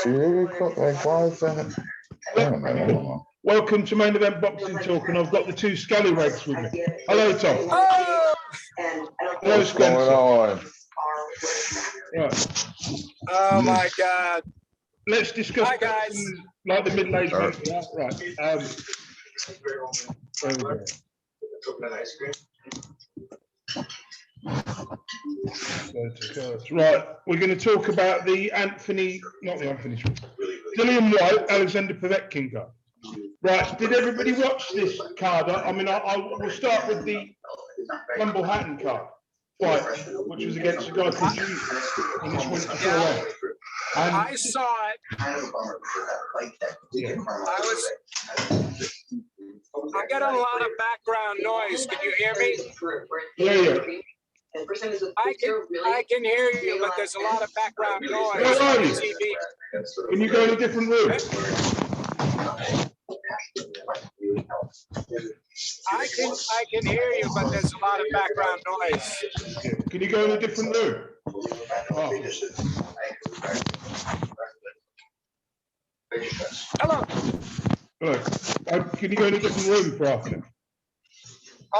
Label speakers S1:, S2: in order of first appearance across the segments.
S1: Like, why is that? I don't know.
S2: Welcome to Main Event Boxing Talk, and I've got the two scallywags with me. Hello, Tom.
S3: Oh!
S2: Hello,
S1: What's
S2: Spencer.
S1: going on?
S2: Right.
S3: Oh my God.
S2: Let's discuss
S3: Hi, guys.
S2: like the middle-aged men. Right. There we go. Right, we're going to talk about the Dillian White, Alexander Povetkin card. Right, did everybody watch this card? I mean, we'll start with the Rumble Hatton card fight, which was against a guy called G. And this went to 4 rounds.
S3: I saw it.
S2: Yeah.
S3: I'm getting a lot of background noise. Can you hear me?
S2: Yeah.
S3: I can hear you, but there's a lot of background noise
S2: Where are
S3: on the
S2: you?
S3: TV.
S2: Can you go in a different room?
S3: I can hear you, but there's a lot of background noise.
S2: Yeah. Can you go in a different room? Oh.
S3: Hello.
S2: Look, can you go in a different room for half an hour?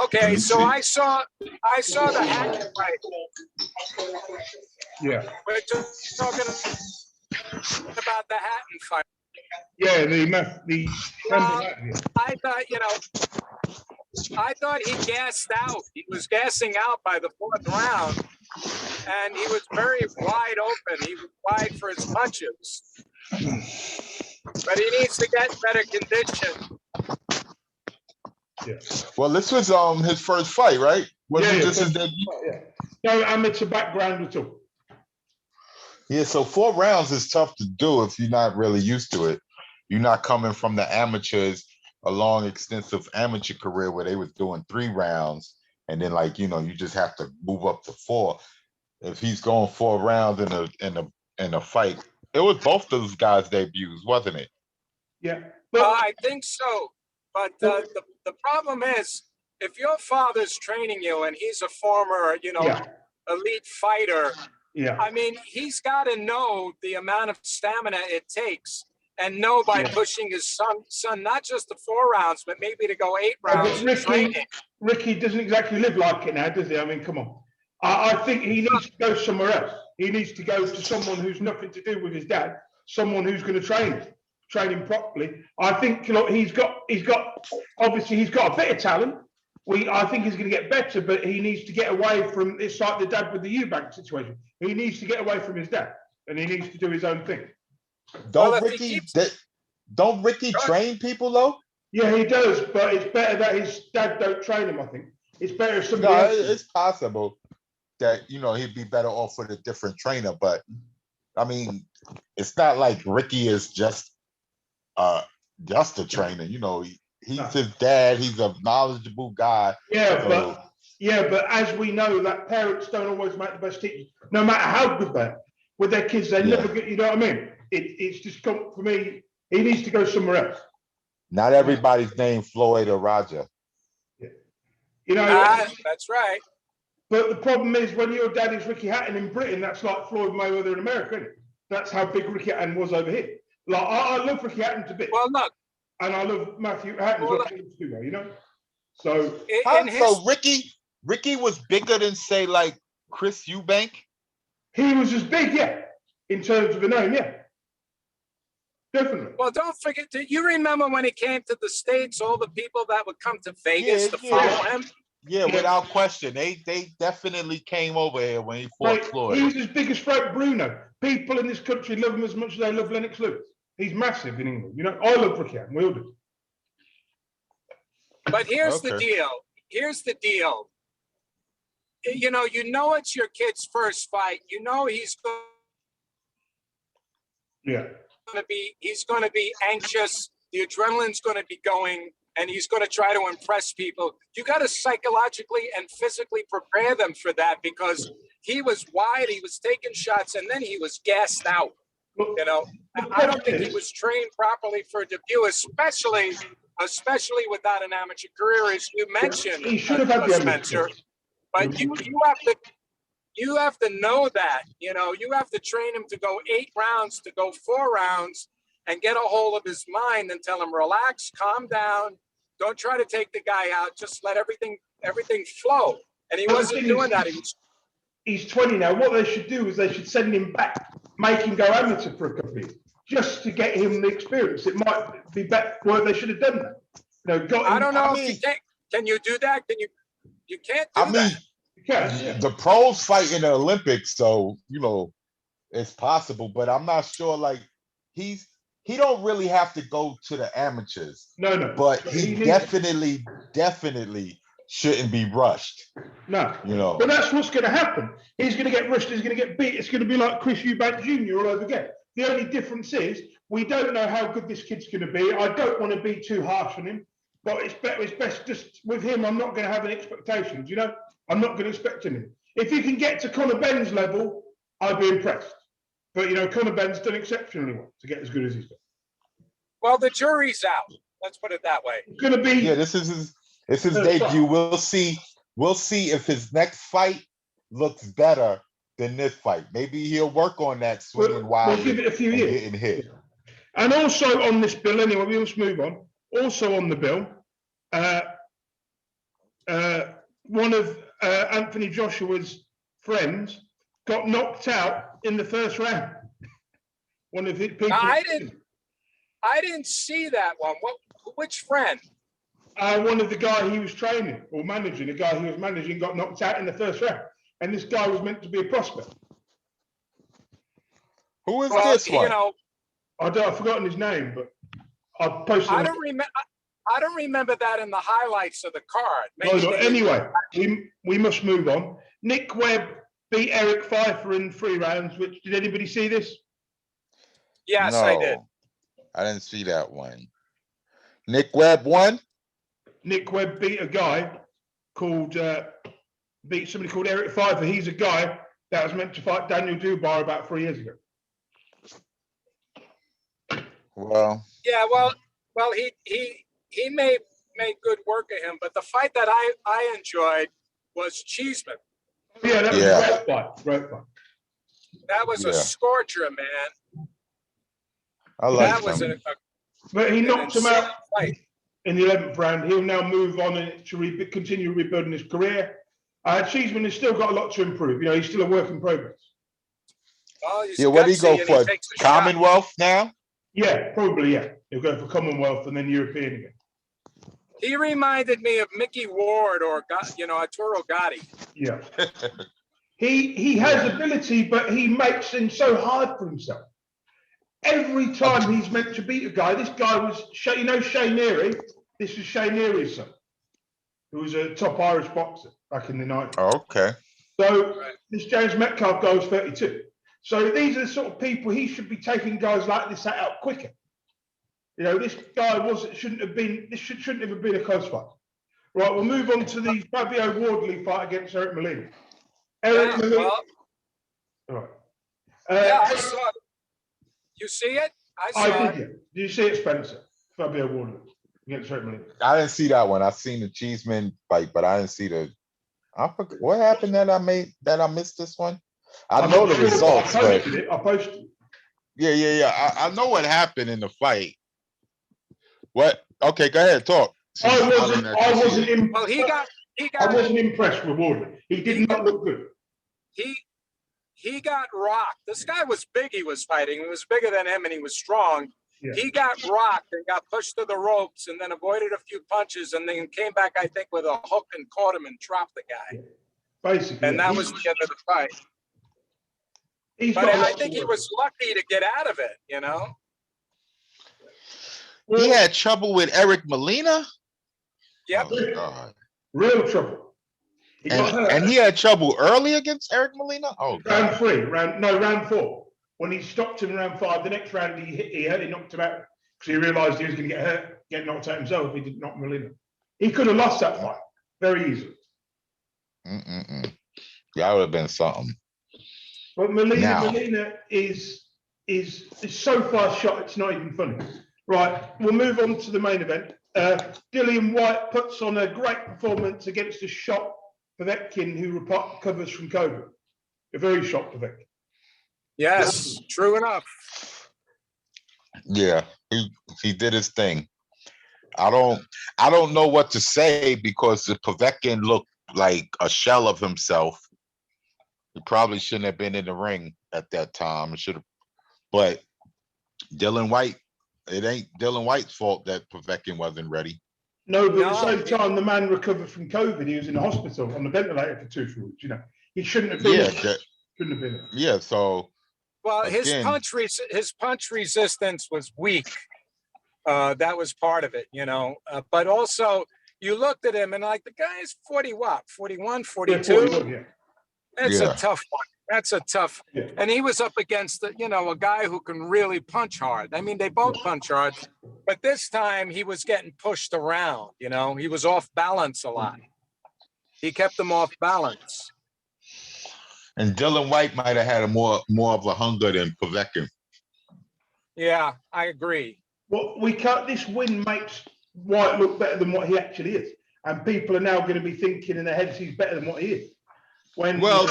S3: Okay, so I saw the Hatton fight.
S2: Yeah.
S3: We're just talking about the Hatton fight.
S2: Yeah,
S3: I thought he gassed out. He was gassing out by the 4th round, and he was very wide open. He was wide for his punches. But he needs to get better condition.
S2: Yeah.
S1: Well, this was his first fight, right? Wasn't this his debut?
S2: Yeah. No, it's a background at all.
S1: Yeah, so 4 rounds is tough to do if you're not really used to it. You're not coming from the amateurs, a long, extensive amateur career where they was doing 3 rounds, and then you just have to move up to 4. If he's going 4 rounds in a fight, it was both those guys' debuts, wasn't it?
S2: Yeah.
S3: I think so. But the problem is, if your father's training you and he's a former, elite fighter, I mean, he's got to know the amount of stamina it takes, and know by pushing his son not just the 4 rounds, but maybe to go 8 rounds.
S2: Ricky doesn't exactly live like it now, does he? I mean, come on. I think he needs to go somewhere else. He needs to go to someone who's nothing to do with his dad, someone who's going to train him properly. I think he's got obviously he's got a bit of talent. I think he's going to get better, but he needs to get away from. It's like the dad with the Eubank situation. He needs to get away from his dad, and he needs to do his own thing.
S1: Don't Ricky train people though?
S2: Yeah, he does, but it's better that his dad don't train him. I think it's better if somebody else.
S1: It's possible that he'd be better off with a different trainer, but I mean, it's not like Ricky is just a trainer. He's his dad. He's a knowledgeable guy.
S2: Yeah, but as we know, that parents don't always make the best teachers. No matter how good they are with their kids, they never get. You know what I mean? It's just for me. He needs to go somewhere else.
S1: Not everybody's named Floyd or Roger.
S2: Yeah.
S3: That's right.
S2: But the problem is when your dad is Ricky Hatton in Britain, that's like Floyd Mayweather in America, isn't it? That's how big Ricky Hatton was over here. Like I love Ricky Hatton to bits.
S3: Well, look.
S2: And I love Matthew Hatton too, So
S1: Ricky was bigger than say like Chris Eubank.
S2: He was as big, in terms of a name, definitely.
S3: Well, don't forget. Do you remember when he came to the States? All the people that would come to Vegas to follow him.
S1: Yeah, without question, they definitely came over here when he fought Floyd.
S2: He's as big as Frank Bruno. People in this country love him as much as they love Lennox Lewis. He's massive in England. I love Ricky Hatton. We all do.
S3: But here's the deal. It's your kid's first fight. He's going to be anxious. The adrenaline's going to be going, and he's going to try to impress people. You got to psychologically and physically prepare them for that, because he was wide, he was taking shots, and then he was gassed out. I don't think he was trained properly for a debut, especially without an amateur career, as you mentioned,
S2: he should have had
S3: Spencer. But you have to you have to know that, you know, you have to train him to go 8 rounds, to go 4 rounds, and get a hold of his mind and tell him, relax, calm down. Don't try to take the guy out. Just let everything flow. And he wasn't doing that.
S2: He's 20 now. What they should do is they should send him back, make him go amateur for a couple of years, just to get him the experience. It might be better. Well, they should have done that. You know, got him.
S3: I don't know if you can. Can you do that? Can you? You can't do that.
S2: Yeah.
S1: The pros fight in the Olympics, so you know it's possible. But I'm not sure. Like he don't really have to go to the amateurs.
S2: No.
S1: But he definitely shouldn't be rushed.
S2: No.
S1: You know.
S2: But that's what's going to happen. He's going to get rushed. He's going to get beat. It's going to be like Chris Eubank Jr. all over again. The only difference is we don't know how good this kid's going to be. I don't want to be too harsh on him, but it's best just with him. I'm not going to have any expectations. You know, I'm not going to expect him. If he can get to Conor Benn's level, I'd be impressed. But you know, Conor Benn's done exceptionally well to get as good as he's done.
S3: Well, the jury's out. Let's put it that way.
S2: It's going to be.
S1: Yeah, this is his debut. We'll see if his next fight looks better than this fight. Maybe he'll work on that swinging wild.
S2: We'll give it a few years.
S1: Getting hit.
S2: And also on this bill, anyway, we must move on. Also on the bill, one of Anthony Joshua's friends got knocked out in the first round. One of the people.
S3: I didn't see that one. Which friend?
S2: One of the guy he was training or managing, the guy he was managing got knocked out in the first round. And this guy was meant to be a prospect.
S1: Who is this one?
S3: You know,
S2: I've forgotten his name, but I posted.
S3: I don't remember that in the highlights of the card.
S2: Anyway, we must move on. Nick Webb beat Eric Pfeiffer in 3 rounds. Which did anybody see this?
S3: Yes, I did.
S1: I didn't see that one. Nick Webb won.
S2: Nick Webb beat a guy called beat somebody called Eric Pfeiffer. He's a guy that was meant to fight Daniel Dubois about 3 years ago.
S1: Well,
S3: yeah, well, he made good work of him, but the fight that I enjoyed was Cheeseman.
S2: Yeah, that was a great fight.
S3: That was a scorcher, man.
S1: I like him.
S2: But he knocked him out in the 11th round. He'll now move on and to continue rebuilding his career. Cheeseman has still got a lot to improve. You know, he's still a work in progress.
S3: Well,
S1: what do he go for? Commonwealth now?
S2: Yeah, probably, yeah. He'll go for Commonwealth and then European again.
S3: He reminded me of Mickey Ward or, Arturo Gatti.
S2: Yeah. He has ability, but he makes things so hard for himself. Every time he's meant to beat a guy, this guy was, Shane Neary? This was Shane Neary's son, who was a top Irish boxer back in the 90s.
S1: Oh, okay.
S2: So this James Metcalf guy was 32. So these are the sort of people he should be taking guys like this out quicker. You know, this guy shouldn't have been a close fight. Right, we'll move on to the Fabio Wardley fight against Eric Molina. Molina. All right.
S3: I saw it. You see it? I saw it.
S2: Did you see it, Spencer? Fabio Wardley against Eric Molina.
S1: I didn't see that one. I seen the Cheeseman fight, but I didn't see what happened that I missed this one. I know the results, but
S2: I posted it.
S1: Yeah. I know what happened in the fight. What? Okay, go ahead, talk.
S2: I wasn't impressed.
S3: Well,
S2: I wasn't impressed with Wardley. He did not look good.
S3: He got rocked. This guy was big. He was fighting. He was bigger than him, and he was strong. Yeah. He got rocked and got pushed to the ropes, and then avoided a few punches, and then came back, I think, with a hook and caught him and dropped the guy.
S2: Basically,
S3: and that was the end of the fight. But I think he was lucky to get out of it. You know.
S1: He had trouble with Eric Molina.
S3: Yep.
S1: Oh, God.
S2: Real trouble.
S1: And he had trouble early against Eric Molina. Oh,
S2: round 3, round 4. When he stopped him in round 5, the next round he knocked him out because he realised he was going to get hurt, get knocked out himself if he didn't knock Molina. He could have lost that fight very easily.
S1: That would have been something.
S2: But Molina is so far shot, it's not even funny. Right, we'll move on to the main event. Dillian White puts on a great performance against a shot Povetkin who recovers from COVID. very shocked of it.
S3: Yes, true enough.
S1: Yeah, he did his thing. I don't know what to say because the Povetkin looked like a shell of himself. He probably shouldn't have been in the ring at that time. It should have, but Dylan White, it ain't Dylan White's fault that Povetkin wasn't ready.
S2: No, but at the
S3: No,
S2: same time, the man recovered from COVID. He was in the hospital on the ventilator for 2 weeks. You know, he shouldn't have been.
S1: Yeah,
S2: Shouldn't have been.
S1: yeah. So
S3: well,
S1: again,
S3: his punch resistance was weak. That was part of it, you know. But also, you looked at him and like the guy's 40 what, 41, 42.
S2: Yeah, 41, yeah.
S3: That's
S1: Yeah.
S3: a tough one. That's a tough.
S2: Yeah.
S3: And he was up against a guy who can really punch hard. I mean, they both punch hard, but this time he was getting pushed around. You know, he was off balance a lot. He kept him off balance.
S1: and Dylan White might have had a more of a hunger than Povetkin.
S3: Yeah, I agree.
S2: Well, this win makes White look better than what he actually is, and people are now going to be thinking in their heads he's better than what he is. When
S1: not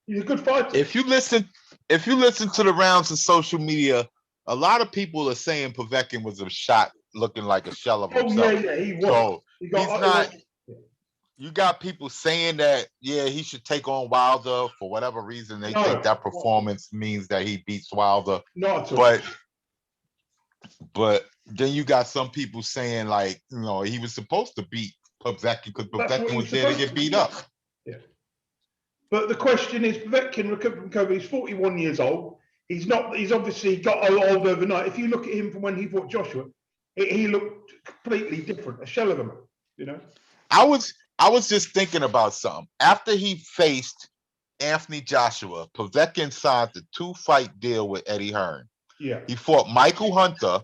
S2: he's a good fighter.
S1: If you listen to the rounds of social media, a lot of people are saying Povetkin was a shot looking like a shell of himself.
S2: Yeah, he was.
S1: So he's not. You got people saying that, yeah, he should take on Wilder for whatever reason. They think that performance means that he beats Wilder.
S2: Not at all.
S1: But then you got some people saying like, he was supposed to beat Povetkin because Povetkin was there to get beat up.
S2: Yeah. But the question is, Povetkin recovered from COVID. He's 41 years old. He's obviously got old overnight. If you look at him from when he fought Joshua, he looked completely different, a shell of a man, you know?
S1: I was just thinking about something. After he faced Anthony Joshua, Povetkin signed the 2-fight deal with Eddie Hearn.
S2: Yeah.
S1: He fought Michael Hunter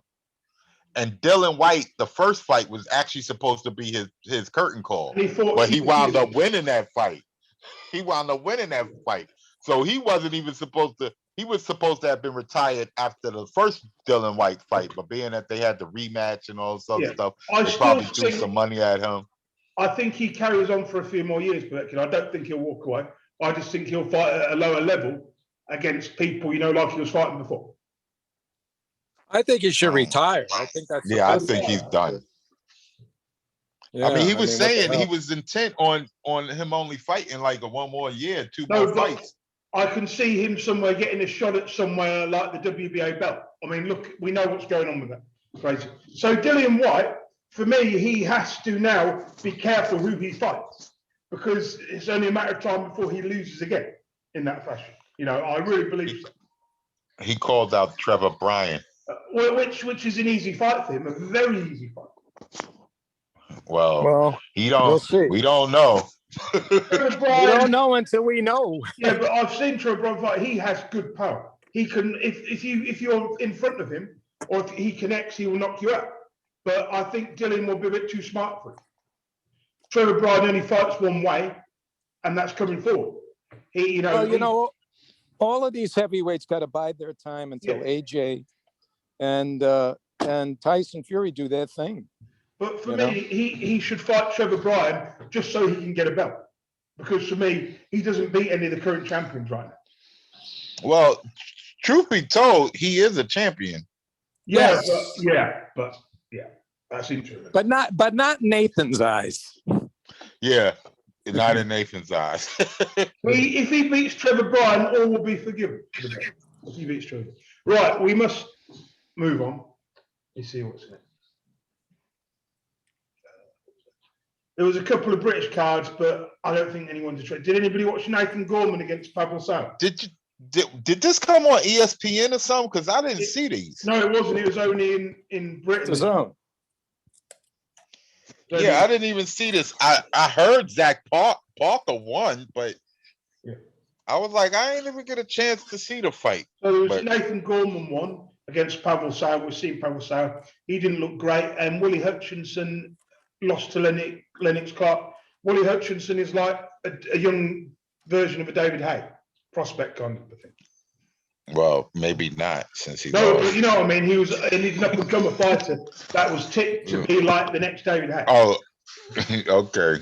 S1: and Dylan White. The first fight was actually supposed to be his curtain call, but he wound up winning that fight. So he wasn't even supposed to. He was supposed to have been retired after the first Dylan White fight, but being that they had the rematch and all this other stuff, they probably threw some money at him.
S2: I think he carries on for a few more years, Povetkin. I don't think he'll walk away. I just think he'll fight at a lower level against people, like he was fighting before.
S3: I think he should retire. I think that's.
S1: Yeah, I think he's done. Yeah, I mean, he was saying he was intent on him only fighting like 1 more year, 2 more fights.
S2: I can see him somewhere getting a shot at somewhere like the WBA belt. I mean, look, we know what's going on with that. Crazy. So Dillian White, for me, he has to now be careful who he fights because it's only a matter of time before he loses again in that fashion. I really believe
S1: he called out Trevor Bryan.
S2: Which is an easy fight for him, a very easy fight.
S1: Well, we don't know.
S3: We don't know until we know.
S2: Yeah, but I've seen Trevor Bryan fight. He has good power. He can, if you're in front of him, or if he connects, he will knock you out. But I think Dylan will be a bit too smart for him. Trevor Bryan only fights one way, and that's coming forward.
S4: All of these heavyweights got to bide their time until AJ and Tyson Fury do their thing.
S2: But for me, he should fight Trevor Bryan just so he can get a belt. Because for me, he doesn't beat any of the current champions right now.
S1: Well, truth be told, he is a champion.
S2: Yeah, but that's interesting.
S4: But not Nathan's eyes.
S1: Yeah, not in Nathan's eyes.
S2: If he beats Trevor Bryan, all will be forgiven. If he beats Trevor. Right, we must move on. Let's see what's next. There was a couple of British cards, but I don't think anyone's interested. Did anybody watch Nathan Gorman against Pavel Sau?
S1: Did this come on ESPN or something? Because I didn't see these.
S2: No, it wasn't. It was only in Britain.
S4: The Zone.
S1: Yeah, I didn't even see this. I heard Zach Parker won, but I was like, I ain't even get a chance to see the fight.
S2: So there was Nathan Gorman won against Pavel Sau. We've seen Pavel Sau. He didn't look great. And Willie Hutchinson lost to Lennox Clark. Willie Hutchinson is like a young version of a David Haye prospect kind of thing.
S1: Well, maybe not since he's
S2: but you know what I mean. He's an up and comer fighter that was tipped to be like the next David Haye.
S1: Oh, okay.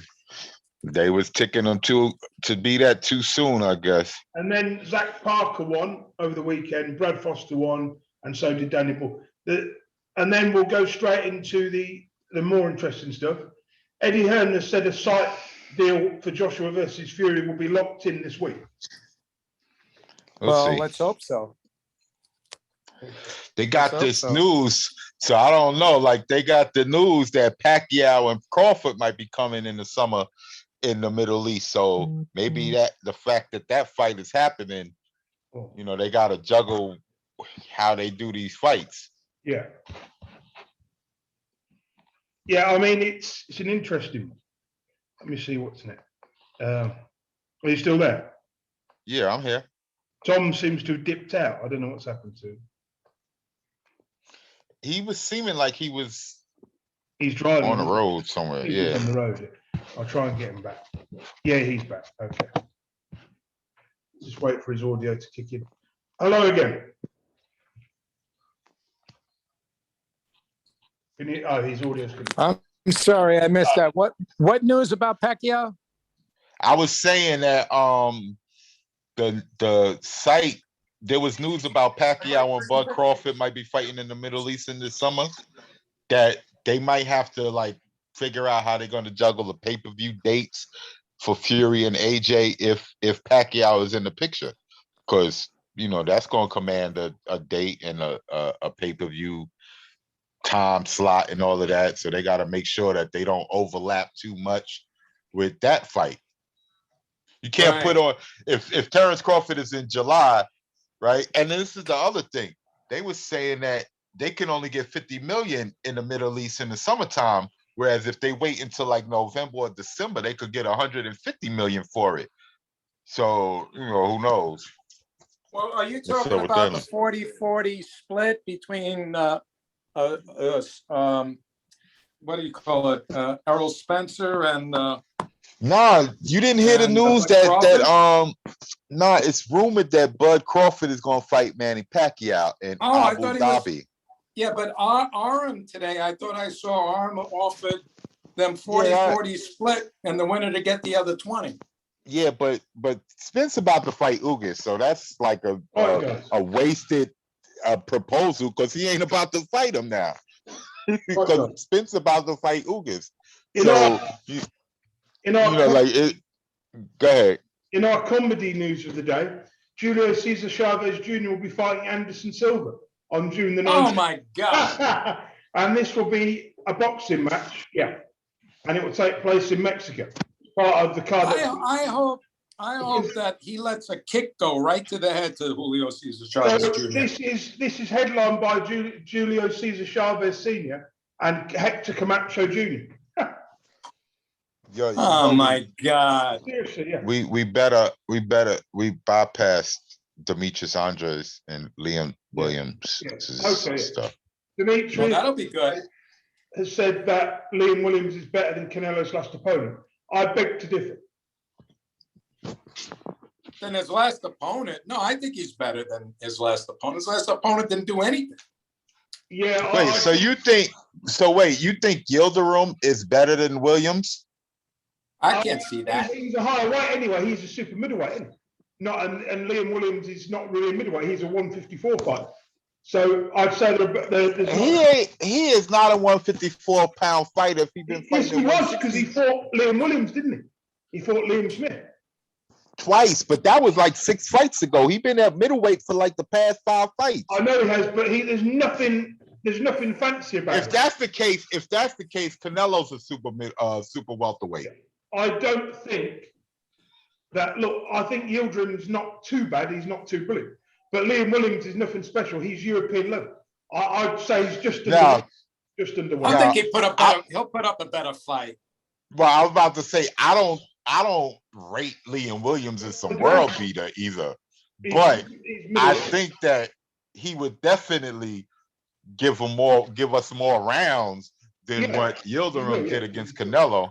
S1: They was ticking them to be that too soon, I guess.
S2: And then Zach Parker won over the weekend, Brad Foster won, and so did Danny Bull. And then we'll go straight into the more interesting stuff. Eddie Hearn has said a site deal for Joshua versus Fury will be locked in this week.
S1: We'll see.
S4: Let's hope so.
S1: They got
S4: Let's hope
S1: this
S4: so.
S1: news, so I don't know. Like they got the news that Pacquiao and Crawford might be coming in the summer in the Middle East. So maybe that the fact that fight is happening, you know, they got to juggle how they do these fights.
S2: Yeah. Yeah, I mean, it's an interesting one. Let me see what's next. Are you still there?
S1: Yeah, I'm here.
S2: Tom seems to have dipped out. I don't know what's happened to him.
S1: He was seeming like he was
S2: He's driving
S1: on the road somewhere.
S2: He's
S1: Yeah.
S2: on the road. I'll try and get him back. Yeah, he's back. Okay. Just wait for his audio to kick in. Hello again. His audio's coming.
S4: I'm sorry, I missed that. What news about Pacquiao?
S1: I was saying that the site, there was news about Pacquiao and Bud Crawford might be fighting in the Middle East in the summer, that they might have to like figure out how they're going to juggle the pay-per-view dates for Fury and AJ if Pacquiao is in the picture, because you know that's going to command a date and a pay-per-view time slot and all of that. So they got to make sure that they don't overlap too much with that fight. You can't put on if Terrence Crawford is in July, right? And this is the other thing. They were saying that they can only get 50 million in the Middle East in the summertime, whereas if they wait until like November or December, they could get 150 million for it. So, you know, who knows?
S4: Well, are you talking about the 40-40 split between what do you call it? Errol Spencer and
S1: Nah, you didn't hear the news nah, it's rumored that Bud Crawford is gonna fight Manny Pacquiao in Abu Dhabi.
S4: Yeah, but Arum today, I thought I saw Arum offered them 40-40 split and the winner to get the other 20.
S1: Yeah, but Spence about to fight Ugas, so that's like a wasted proposal because he ain't about to fight him now. Because Spence about to fight Ugas. So go ahead.
S2: In our comedy news of the day, Julio Cesar Chavez Jr. will be fighting Anderson Silva on June the 9th.
S4: Oh my God.
S2: And this will be a boxing match, yeah. And it will take place in Mexico. Part of the card.
S4: I hope that he lets a kick go right to the head to Julio Cesar Chavez Jr.
S2: This is headlined by Julio Cesar Chavez Sr. and Hector Camacho Jr.
S4: Oh my God!
S2: Seriously, yeah.
S1: We bypassed Demetrius Andres and Liam Williams stuff.
S2: Demetrius,
S4: well, that'll be good.
S2: Has said that Liam Williams is better than Canelo's last opponent. I beg to differ.
S4: Than his last opponent? No, I think he's better than his last opponent. His last opponent didn't do anything.
S2: Yeah.
S1: Wait, so you think Yildirim is better than Williams?
S4: I can't see that.
S2: He's a higher weight anyway. He's a super middleweight, isn't he? And Liam Williams is not really a middleweight. He's a 154 fighter. So I'd say
S1: he is not a 154-pound fighter. If he's been fighting,
S2: yes, he was because he fought Liam Williams, didn't he? He fought Liam Smith
S1: twice, but that was like 6 fights ago. He's been at middleweight for like the past 5 fights.
S2: I know he has, but there's nothing fancy about it.
S1: If that's the case, Canelo's a super welterweight.
S2: I don't think that. Look, I think Yildirim's not too bad. He's not too brilliant. But Liam Williams is nothing special. He's European level. I'd say he's just under. Just under one.
S4: I think he'll put up a better fight.
S1: Well, I was about to say I don't rate Liam Williams as some world beater either, but I think that he would definitely give us more rounds than what Yildirim did against Canelo.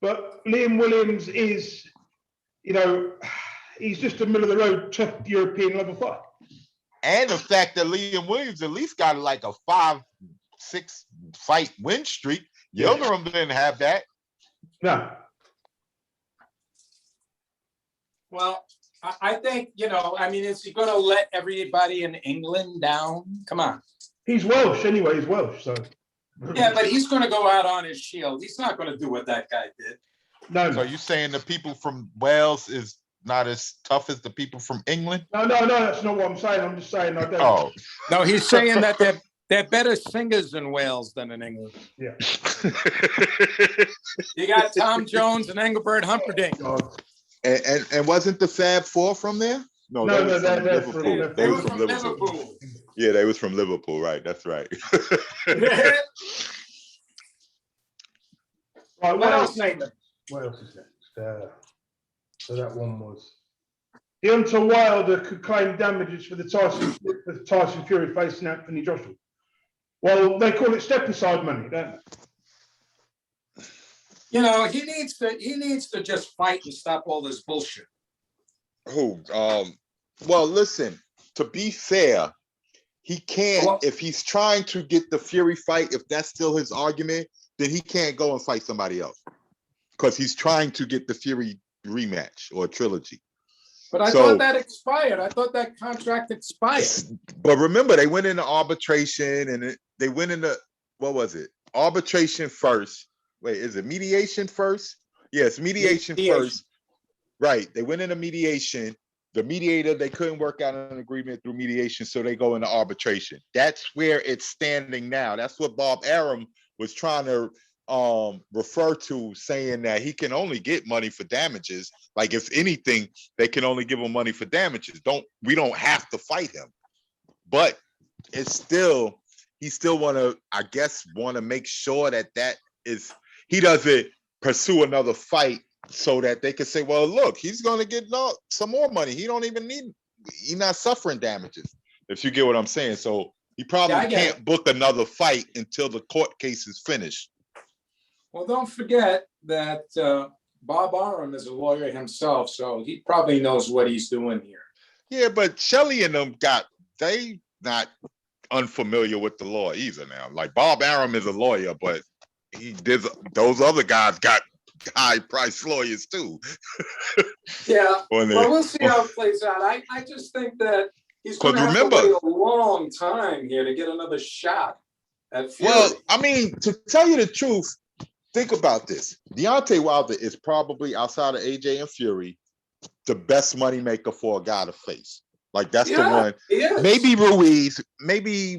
S2: But Liam Williams is, he's just a middle of the road, tough European level fight.
S1: And the fact that Liam Williams at least got like a 5-6 fight win streak. Yildirim didn't have that.
S2: No.
S4: Well, I think, I mean, is he going to let everybody in England down? Come on.
S2: He's Welsh anyway. He's Welsh, so.
S4: Yeah, but he's going to go out on his shield. He's not going to do what that guy did.
S2: No.
S1: So you saying the people from Wales is not as tough as the people from England?
S2: No, that's not what I'm saying. I'm just saying I don't.
S1: Oh.
S4: No, he's saying that they're better singers in Wales than in England.
S2: Yeah.
S4: You got Tom Jones and Engelbert Humperdinck.
S1: And wasn't the Fab Four from there? No,
S2: No,
S1: they was from
S2: they're
S1: Liverpool.
S4: They were from Liverpool.
S1: Yeah, they was from Liverpool, right? That's right.
S2: Right,
S4: What else, Nathan?
S2: What else is next? So that one was Deontay Wilder could claim damages for the Tyson Fury facing Anthony Joshua. Well, they call it step aside money, don't they?
S4: He needs to just fight and stop all this bullshit.
S1: Who? Well, listen, to be fair, he can't, if he's trying to get the Fury fight, if that's still his argument, then he can't go and fight somebody else. Because he's trying to get the Fury rematch or trilogy.
S4: But I thought that expired. I thought that contract expired.
S1: But remember, they went into arbitration and they went into, what was it? Arbitration first. Wait, is it mediation first? Yes, mediation first. Right. They went into mediation. The mediator, they couldn't work out an agreement through mediation, so they go into arbitration. That's where it's standing now. That's what Bob Arum was trying to refer to, saying that he can only get money for damages. Like, if anything, they can only give him money for damages. We don't have to fight him. But it's still, he still want to make sure that he doesn't pursue another fight, so that they can say, well, look, he's going to get some more money. He don't even need, he's not suffering damages, if you get what I'm saying. So he probably can't book another fight until the court case is finished.
S4: Well, don't forget that Bob Arum is a lawyer himself, so he probably knows what he's doing here.
S1: Yeah, but Shelley and them they not unfamiliar with the law either now. Like, Bob Arum is a lawyer, but those other guys got high-priced lawyers too.
S4: Yeah, well, we'll see how it plays out. I just think that he's going to have to wait a long time here to get another shot at Fury.
S1: Well, I mean, to tell you the truth, think about this. Deontay Wilder is probably, outside of AJ and Fury, the best moneymaker for a guy to face. Like, that's the one. Maybe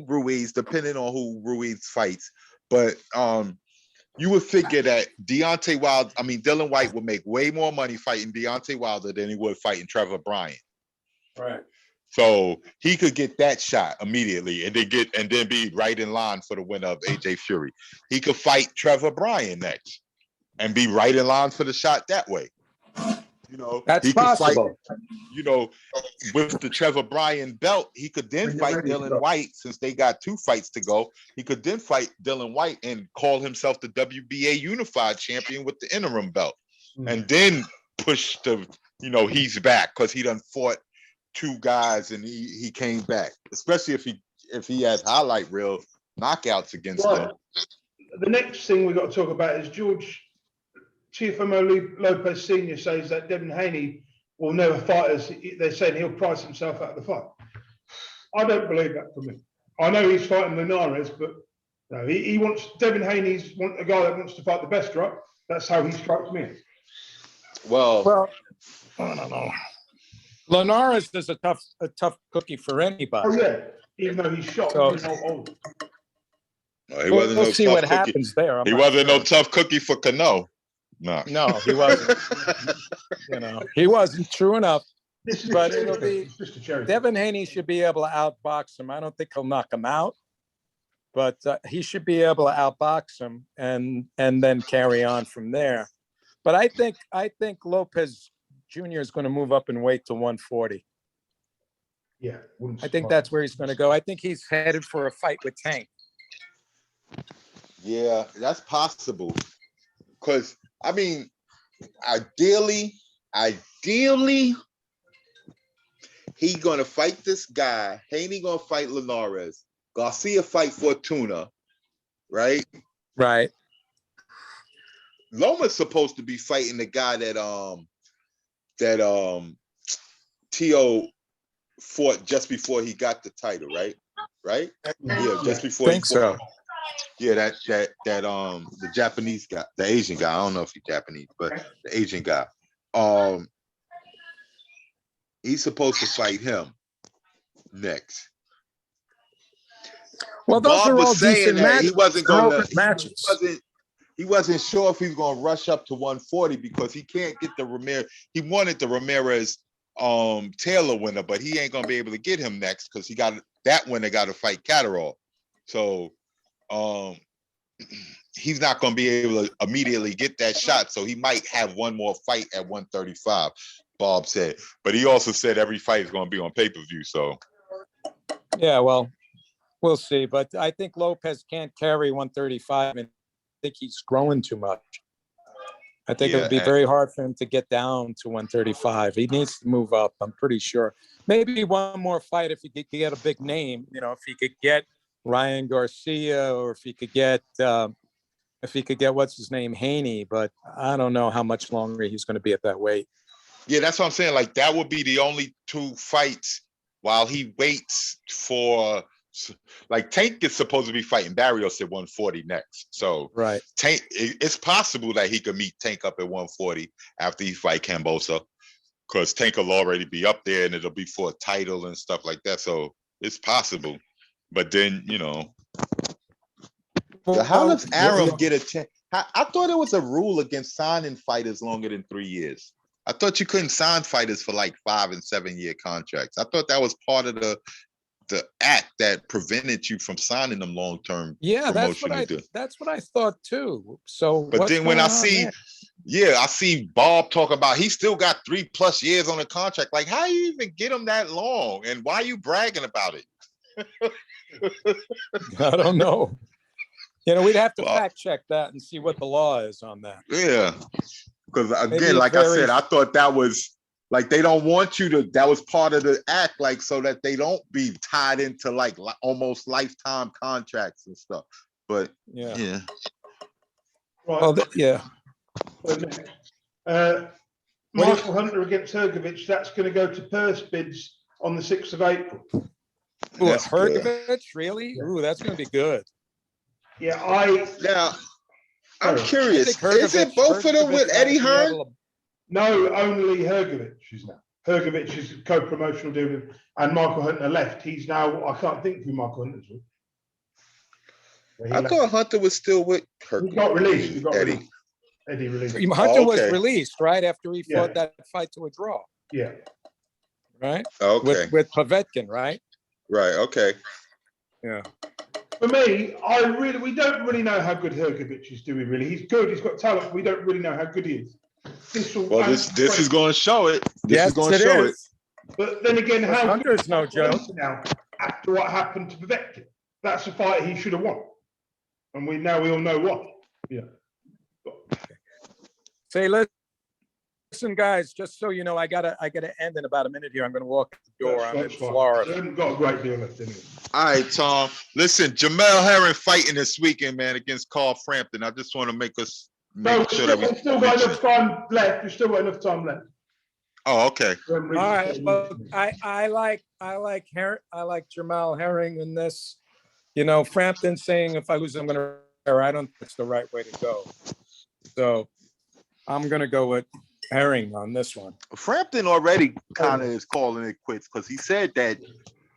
S1: Ruiz, depending on who Ruiz fights. But you would figure that Dylan White would make way more money fighting Deontay Wilder than he would fighting Trevor Bryan.
S4: Right.
S1: So he could get that shot immediately and then be right in line for the winner of AJ Fury. He could fight Trevor Bryan next and be right in line for the shot that way.
S4: That's possible.
S1: With the Trevor Bryan belt, he could then fight Dylan White, since they got 2 fights to go. He could then fight Dylan White and call himself the WBA Unified Champion with the interim belt, and then push he's back, because he done fought 2 guys and he came back. Especially if he has highlight reel knockouts against them.
S2: The next thing we got to talk about is George Chiefamo Lopez Sr. says that Devin Haney will never fight us. They're saying he'll price himself out of the fight. I don't believe that for me. I know he's fighting Linares, but no, he wants Devin Haney's a guy that wants to fight the best, right? That's how he strikes me.
S1: Well, I don't know.
S4: Linares is a tough cookie for anybody.
S2: Oh yeah, even though he's shot.
S4: So,
S1: we'll
S4: see what happens there.
S1: He wasn't no tough cookie for Cano. No,
S4: he wasn't. He wasn't, true enough. But it'll be Devin Haney should be able to outbox him. I don't think he'll knock him out, but he should be able to outbox him and then carry on from there. But I think Lopez Jr. is going to move up in weight to 140.
S2: Yeah,
S4: I think that's where he's going to go. I think he's headed for a fight with Tank.
S1: Yeah, that's possible. Because, I mean, ideally, he gonna fight this guy. Haney gonna fight Linares. Garcia fight Fortuna, right?
S4: Right.
S1: Loma's supposed to be fighting the guy that Tio fought just before he got the title, right? Right? Yeah, just before
S4: I think so.
S1: Yeah, that the Japanese guy, the Asian guy. I don't know if he's Japanese, but the Asian guy. He's supposed to fight him next.
S4: Well, those
S1: Bob
S4: are all
S1: was saying
S4: decent
S1: that
S4: matches.
S1: he wasn't
S4: They're all
S1: going
S4: good matches.
S1: he wasn't sure if he was going to rush up to 140 because he can't get the Ramirez. He wanted the Ramirez Taylor winner, but he ain't going to be able to get him next because he got that winner got to fight Catterall. So he's not going to be able to immediately get that shot. So he might have one more fight at 135, Bob said. But he also said every fight is going to be on pay-per-view. So
S4: yeah, well, we'll see. But I think Lopez can't carry 135, and I think he's growing too much. I think it would be very hard for him to get down to 135. He needs to move up, I'm pretty sure. Maybe one more fight if he could get a big name, if he could get Ryan Garcia, or if he could get what's his name, Haney, but I don't know how much longer he's going to be at that weight.
S1: Yeah, that's what I'm saying. Like that would be the only two fights while he waits for. Like Tank is supposed to be fighting Barrios at 140 next. So
S4: right,
S1: Tank, it's possible that he could meet Tank up at 140 after he fight Cambosa, because Tank will already be up there and it'll be for a title and stuff like that. So it's possible. But then, how does Arum get a chance? I thought it was a rule against signing fighters longer than 3 years. I thought you couldn't sign fighters for like 5 and 7 year contracts. I thought that was part of the act that prevented you from signing them long-term.
S4: Yeah, that's what I thought too. So,
S1: but then when I see Bob talk about he still got 3+ years on the contract. Like, how you even get him that long, and why are you bragging about it?
S4: I don't know. We'd have to fact check that and see what the law is on that.
S1: Yeah, because again, like I said, I thought that was. Like they don't want you to, that was part of the act, like so that they don't be tied into like almost lifetime contracts and stuff. But yeah.
S2: Right.
S4: Well, yeah.
S2: Michael Hunter against Hrgovic, that's going to go to purse bids on the 6th of April.
S4: Hrgovic, really? Ooh, that's going to be good.
S2: Yeah,
S1: I'm curious. Is it both of them with Eddie Hearn?
S2: No, only Hrgovic is now. Hrgovic is co-promotional deal, and Michael Hunter left. He's now, I can't think who Michael Hunter's with.
S1: I thought Hunter was still with Hrgovic.
S2: He got released. Eddie released.
S4: Hunter was released right after he fought that fight to a draw.
S2: Yeah.
S4: Right?
S1: Okay.
S4: With Povetkin, right?
S1: Right, okay.
S4: Yeah.
S2: For me, we don't really know how good Hrgovic is doing, really. He's good, he's got talent, but we don't really know how good he is. This is
S1: going to show it. This is going to show it.
S2: But then again, how
S4: Hunter's no joke
S2: now after what happened to Povetkin? That's a fight he should have won, and we all know what. Yeah.
S4: Say, listen, guys. Just so you know, I gotta end in about a minute here. I'm going to walk the door. I'm in Florida.
S2: We haven't got a great deal left anyway.
S1: All right, Tom. Listen, Jamel Herring fighting this weekend, man, against Carl Frampton. I just want to make sure that we
S2: still got enough time left. We still got enough time left.
S1: Oh, okay.
S4: All right. Well, I like Jamel Herring in this. Frampton saying if I lose, I'm going to. I don't think it's the right way to go. So I'm going to go with Herring on this one.
S1: Frampton already kind of is calling it quits because he said that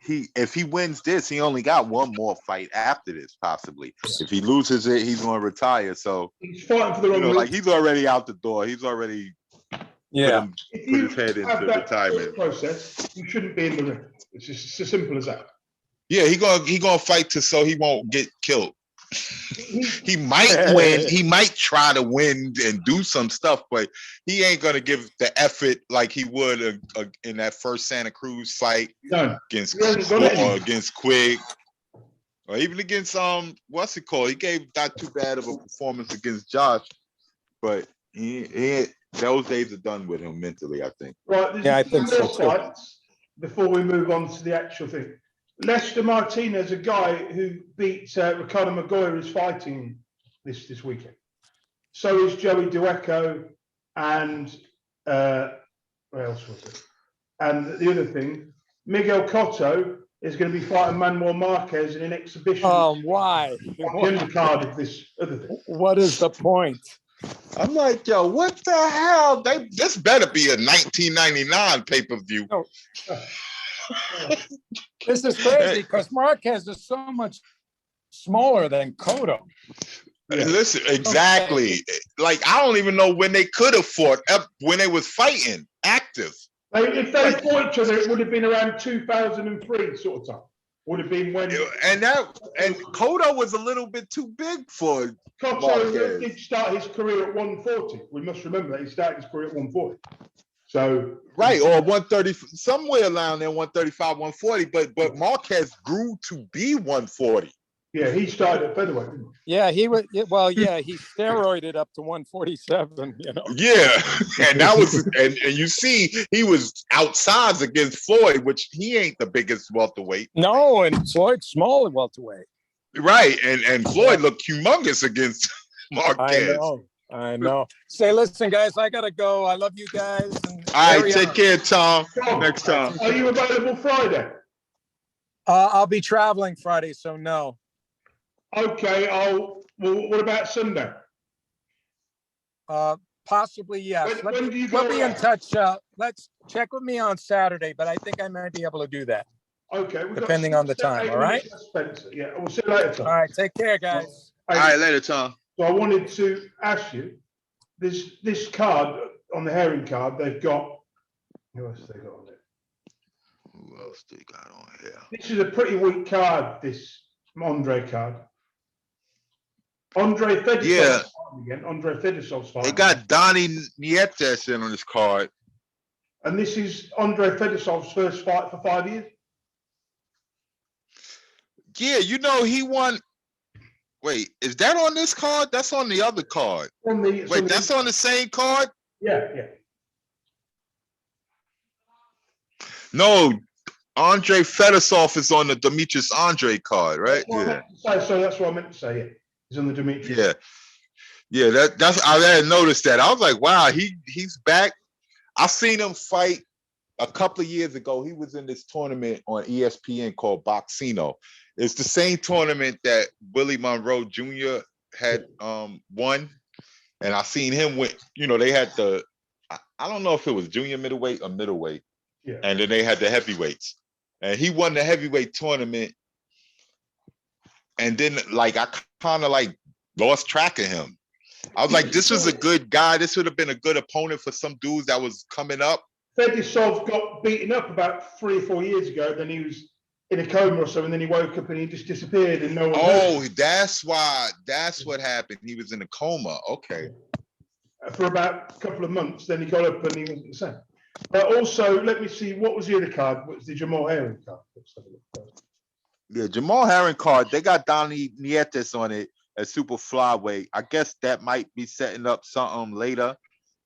S1: if he wins this, he only got one more fight after this, possibly. If he loses it, he's going to retire. So
S2: he's fighting for the wrong reason.
S1: Like he's already out the door. He's already put his head into retirement
S2: process. You shouldn't be in the ring. It's just as simple as that.
S1: Yeah, he gonna fight so he won't get killed. He might win. He might try to win and do some stuff, but he ain't gonna give the effort like he would in that first Santa Cruz fight against Quigg, or even against what's it called? He gave not too bad of a performance against Josh, but he those days are done with him mentally, I think.
S2: Right.
S4: I think so too.
S2: Before we move on to the actual thing. Lester Martinez, a guy who beat Ricardo Magoya, is fighting this weekend. So is Joey Dueco and where else was it? And the other thing, Miguel Cotto is going to be fighting Manuel Marquez in an exhibition
S4: Why?
S2: on the undercard of this other thing.
S4: What is the point?
S1: I'm like, yo, what the hell? This better be a 1999 pay-per-view.
S4: Oh. This is crazy because Marquez is so much smaller than Cotto.
S1: Yeah. Listen, exactly. Okay. Like, I don't even know when they could have fought when they was fighting active.
S2: If they fought each other, it would have been around 2003 sort of time. Would have been when
S1: and Cotto was a little bit too big for
S2: Cotto did start his career at 140. We must remember that he started his career at 140. So
S1: right, or 130, somewhere around there, 135, 140. But Marquez grew to be 140.
S2: Yeah, he started at featherweight, didn't he?
S4: Yeah, he was. Well, yeah, he steroided up to 147. You know.
S1: Yeah, and that was, and you see, he was outsized against Floyd, which he ain't the biggest welterweight.
S4: No, and Floyd's small and welterweight.
S1: Right, and Floyd looked humongous against Marquez.
S4: I know. Say, listen, guys, I gotta go. I love you guys. And
S1: all right, take care, Tom. Next time.
S2: Are you available Friday?
S4: I'll be traveling Friday, so no.
S2: Okay, well, what about Sunday?
S4: Possibly, yes.
S2: When do you go
S4: we'll be in touch. Let's check with me on Saturday, but I think I might be able to do that.
S2: Okay.
S4: Depending on the time, all right?
S2: Yeah, we'll see you later, Tom.
S4: All right, take care, guys.
S1: All right, later, Tom.
S2: So I wanted to ask you, this card, on the herring card, they've got, who else they got on it?
S1: Who else they got on here?
S2: This is a pretty weak card, this Andre card. Andre Fedosov's fighting again. Andre Fedosov's fighting.
S1: They got Donnie Nietes in on this card.
S2: And this is Andre Fedosov's first fight for 5 years?
S1: Yeah, you know, he won. Wait, is that on this card? That's on the other card. Wait, that's on the same card?
S2: Yeah.
S1: No, Andre Fedosov is on the Demetrius Andre card, right?
S2: So that's what I meant to say. Yeah, he's on the Demetrius.
S1: Yeah. That's I hadn't noticed that. I was like, wow, he's back. I seen him fight a couple of years ago. He was in this tournament on ESPN called Boxino. It's the same tournament that Willie Monroe Jr. had won, and I seen him win. You know, they had I don't know if it was junior middleweight or middleweight, and then they had the heavyweights, and he won the heavyweight tournament. And then, like, I kind of like lost track of him. I was like, this was a good guy. This would have been a good opponent for some dudes that was coming up.
S2: Fedosov got beaten up about 3 or 4 years ago. Then he was in a coma or something. And then he woke up and he just disappeared and no one.
S1: Oh, that's why. That's what happened. He was in a coma. Okay.
S2: For about a couple of months. Then he got up and he wasn't the same. But also, let me see. What was the other card? What was the Jamal Herring card? Let's have a look.
S1: Yeah, Jamal Herring card. They got Donnie Nietes on it at super flyweight. I guess that might be setting up something later,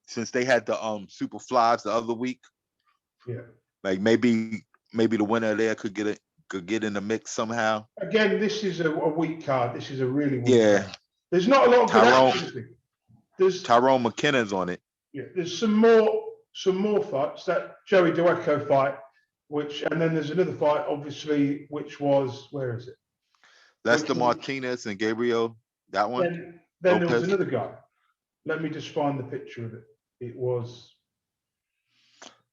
S1: since they had the super flies the other week.
S2: Yeah.
S1: Like maybe the winner there could get in the mix somehow.
S2: Again, this is a weak card. This is a really weak card. There's not a lot of good action. There's
S1: Tyrone McKinnon's on it.
S2: Yeah, there's some more fights. That Joey Dueco fight, and then there's another fight, obviously, which was, where is it?
S1: Lester Martinez and Gabriel. That one.
S2: Then there was another guy. Let me just find the picture of it. It was.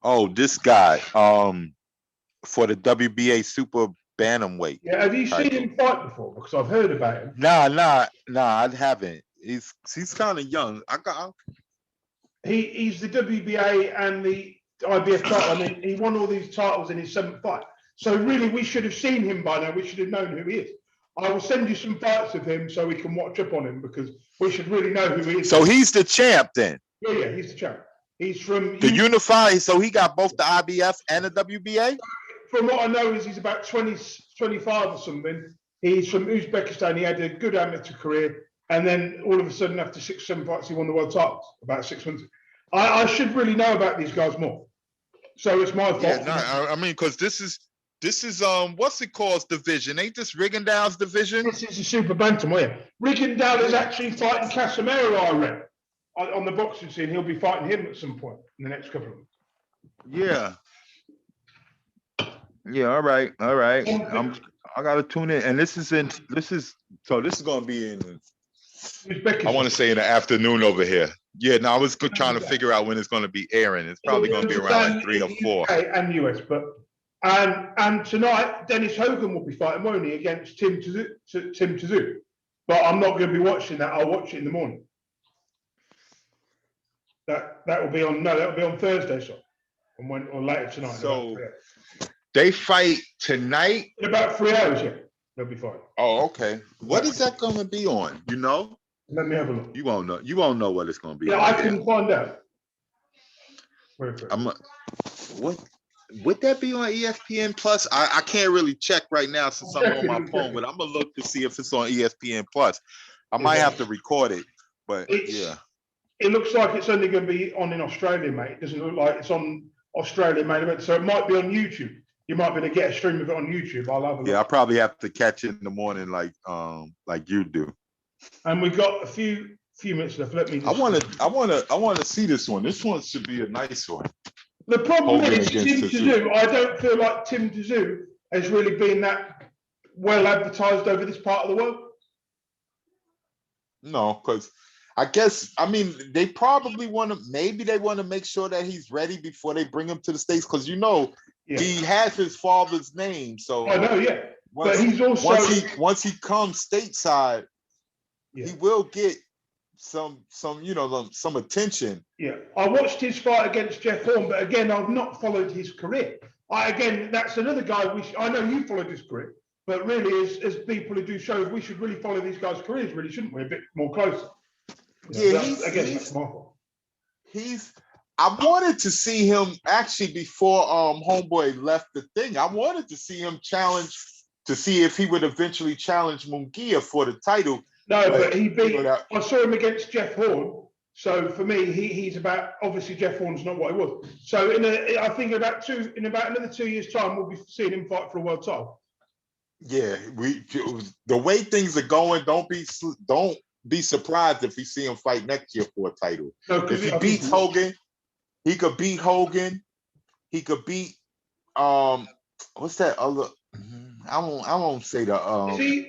S1: Oh, this guy. For the WBA super bantamweight.
S2: Yeah, have you seen him fight before? Because I've heard about him.
S1: Nah, I haven't. He's kind of young.
S2: He's the WBA and the IBF title. I mean, he won all these titles in his 7th fight. So really, we should have seen him by now. We should have known who he is. I will send you some fights of him so we can watch up on him, because we should really know who he is.
S1: So he's the champ then?
S2: Yeah, he's the champ. He's from
S1: the Unified. So he got both the IBF and the WBA?
S2: From what I know is he's about 20, 25 or something. He's from Uzbekistan. He had a good amateur career. And then all of a sudden, after 6, 7 fights, he won the world titles about 6 months. I should really know about these guys more. So it's my fault.
S1: Yeah, no, I mean, because this is what's it called, division? Ain't this Rigondeaux's division?
S2: This is a super bantam, yeah. Rigondeaux is actually fighting Casemiro, I read, on the boxing scene. He'll be fighting him at some point in the next couple of months.
S1: Yeah. Yeah, all right. I gotta tune in. And this is gonna be in, I want to say, in the afternoon over here. Yeah, no, I was trying to figure out when it's gonna be airing. It's probably gonna be around like 3 or 4.
S2: UK and US, but and tonight Dennis Hogan will be fighting, won't he, against Tim Tszyu. But I'm not going to be watching that. I'll watch it in the morning. That will be on Thursday, so or later tonight.
S1: So they fight tonight
S2: in about 3 hours. Yeah, they'll be fine.
S1: Oh, okay. What is that going to be on? You know?
S2: Let me have a look.
S1: You won't know. You won't know what it's going to be.
S2: Yeah, I can find out.
S1: What would that be on ESPN Plus? I can't really check right now since I'm on my phone, but I'm gonna look to see if it's on ESPN Plus. I might have to record it, but yeah.
S2: It looks like it's only going to be on in Australia, mate. It doesn't look like it's on Australia main event, so it might be on YouTube. You might be able to get a stream of it on YouTube. I'll have a look.
S1: Yeah, I probably have to catch it in the morning, like you do.
S2: And we've got a few minutes left. Let me.
S1: I want to see this one. This one should be a nice one.
S2: The problem is Tim Tszyu. I don't feel like Tim Tszyu has really been that well advertised over this part of the world.
S1: No, because they probably want to make sure that he's ready before they bring him to the States, because he has his father's name. So
S2: I know, yeah. But he's also
S1: once he comes stateside, he will get some attention.
S2: Yeah, I watched his fight against Jeff Horn, but again, I've not followed his career. That's another guy. I know you followed his career, but really, as people who do shows, we should really follow these guys' careers, really, shouldn't we? A bit more closer. That's my fault.
S1: I wanted to see him actually before Homeboy left the thing. I wanted to see him challenge to see if he would eventually challenge Munguia for the title.
S2: No, but he beat. I saw him against Jeff Horn. So for me, he's about. Obviously, Jeff Horn's not what he was. So I think in about another 2 years' time, we'll be seeing him fight for a world title.
S1: Yeah, the way things are going, don't be surprised if we see him fight next year for a title. No, if he beats Hogan, he could beat Hogan. He could beat what's that other? I won't say the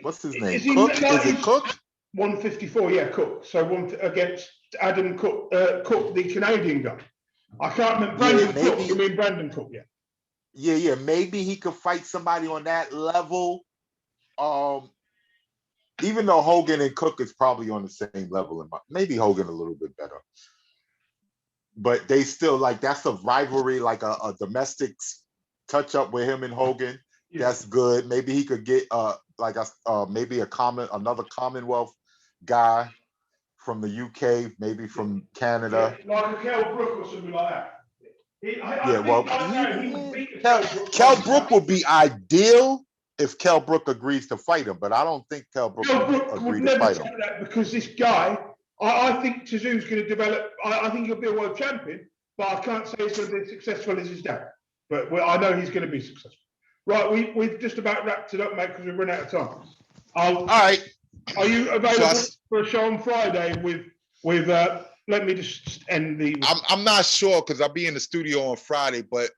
S1: what's his name? Cook? Is it Cook?
S2: 154, yeah, Cook. So against Adam Cook, Cook, the Canadian guy. I can't remember. Brandon Cook. You mean Brandon Cook? Yeah.
S1: Yeah. Maybe he could fight somebody on that level. Even though Hogan and Cook is probably on the same level, maybe Hogan a little bit better. But they still that's a rivalry, like a domestic touch up with him and Hogan. Yeah. That's good. Maybe he could get maybe another Commonwealth guy from the UK, maybe from Canada.
S2: Yeah, like a Kell Brook or something like
S1: that. Kell Brook would be ideal if Kell Brook agrees to fight him, but I don't think Kell Brook would never fight him.
S2: That because this guy, I think Tszyu's going to develop. I think he'll be a world champion, but I can't say he's going to be as successful as his dad. But I know he's going to be successful. Right, we've just about wrapped it up, mate, because we've run out of time.
S1: All right.
S2: Are you available for a show on Friday with let me just end the...
S1: I'm not sure because I'll be in the studio on Friday, but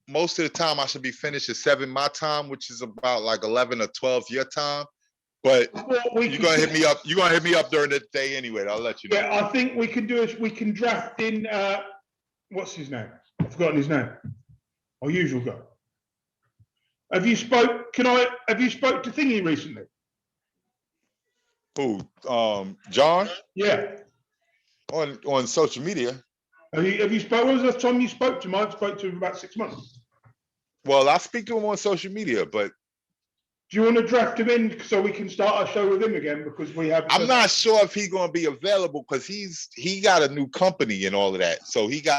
S1: most of the time I should be finished at 7 my time, which is about like 11 or 12 your time. But you're going to hit me up. You're going to hit me up during the day anyway. I'll let you know.
S2: Yeah, I think we can draft in, what's his name? I've forgotten his name. Our usual guy. Have you spoke to Thingy recently?
S1: Who? John?
S2: Yeah.
S1: On social media.
S2: Have you spoke? When was the last time you spoke to him? I spoke to him about 6 months.
S1: Well, I speak to him on social media, but
S2: do you want to draft him in so we can start our show with him again? Because we have.
S1: I'm not sure if he's going to be available because he got a new company and all of that, so he got